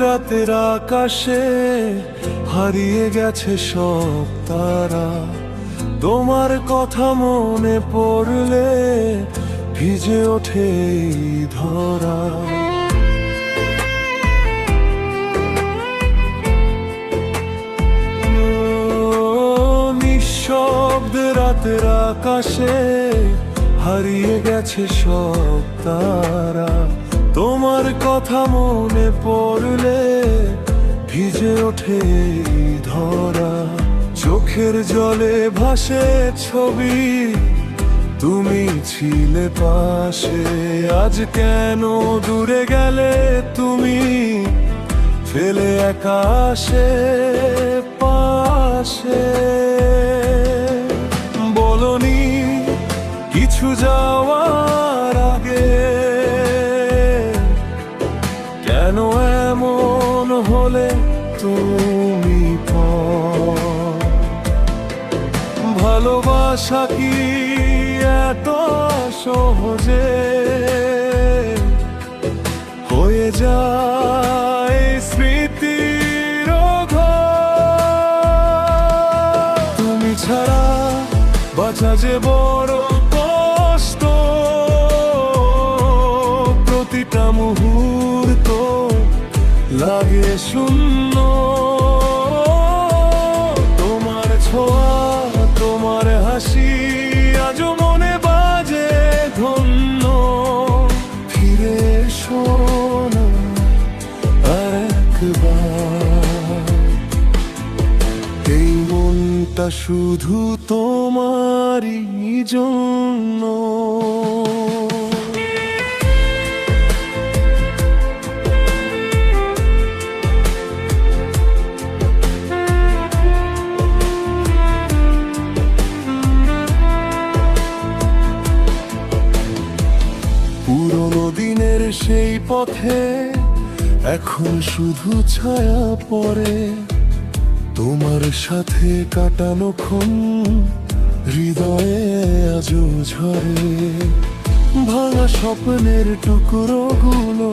রাতের আকাশে হারিয়ে গেছে সব তারা, তোমার কথা মনে পড়লে ভিজে ওঠে এই ধরা। নিঃশব্দ রাতের আকাশে হারিয়ে গেছে সব তারা, তোমার কথা মনে পড়লে ভিজে ওঠে এই ধরা। চোখের জলে ভাসে ছবি, তুমি ছিলে পাশে, আজ কেন দূরে গেলে তুমি ফেলে আকাশে পাশে। বলনি কিছু যাওয়ার আগে, কেন এমন হলে তুমি? ভালোবাসা কি এত সহজে হয়ে যায় স্মৃতির ঘর? তুমি ছাড়া বাঁচা যে বড় কষ্ট, প্রতিটা মুহূর্ত লাগে শূন্য। তোমার ছোঁয়া, তোমার হাসি আজও মনে বাজে ধন্য। ফিরে এসো না একবার, এই মনটা শুধু তোমারই জন্য। পুরনো দিনের সেই পথে এখন শুধু ছায়া পড়ে, তোমার সাথে কাটানো ক্ষণ হৃদয়ে আজও ঝরে। ভাঙা স্বপ্নের টুকরোগুলো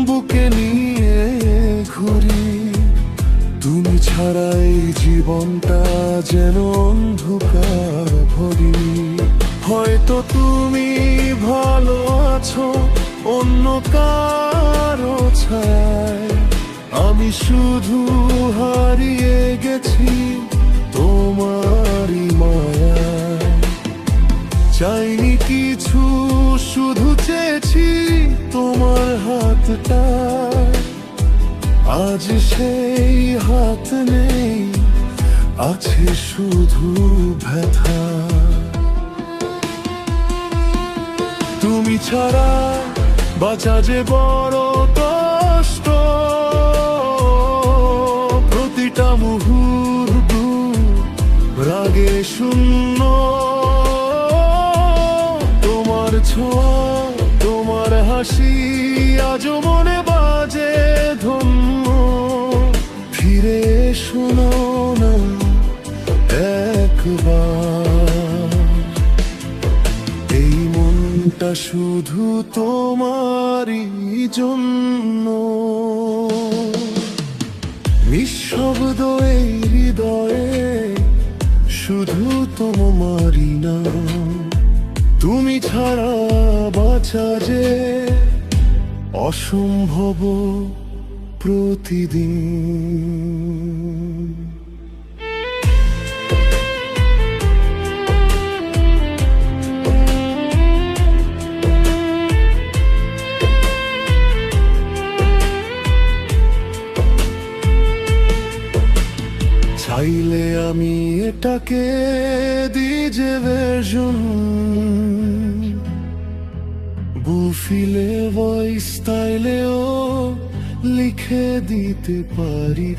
বুকে নিয়ে ঘুরি, তুমি ছাড়া এই জীবনটা যেন অন্ধকার ভরি। হয়তো তুমি ভালো আছো অন্য কারো ছায়, আমি শুধু হারিয়ে গেছি তোমারই মায়ায়। চাইনি কিছু, শুধু চেয়েছি তোমার হাতটা, আজ সেই হাত নেই, আছে শুধু ব্যথা। তুমি ছাড়া বাঁচা যে বড় কষ্ট, প্রতিটা মুহূর্ত রাগে শূন্য। তোমার ছোঁয়া, তোমার হাসি আজও মনে বাজে ধন্য। ফিরে শোনো না একবার, এই মনটা শুধু তোমারই জন্য। নিঃশব্দ এই হৃদয়ে শুধু তোমারই না, তুমি ছাড়া বাঁচা যে অসম্ভব প্রতিদিন। চাইলে আমি এটাকে দিজে ভার্সন, বুফিলে ভয়েস স্টাইলেও লিখে দিতে পারি।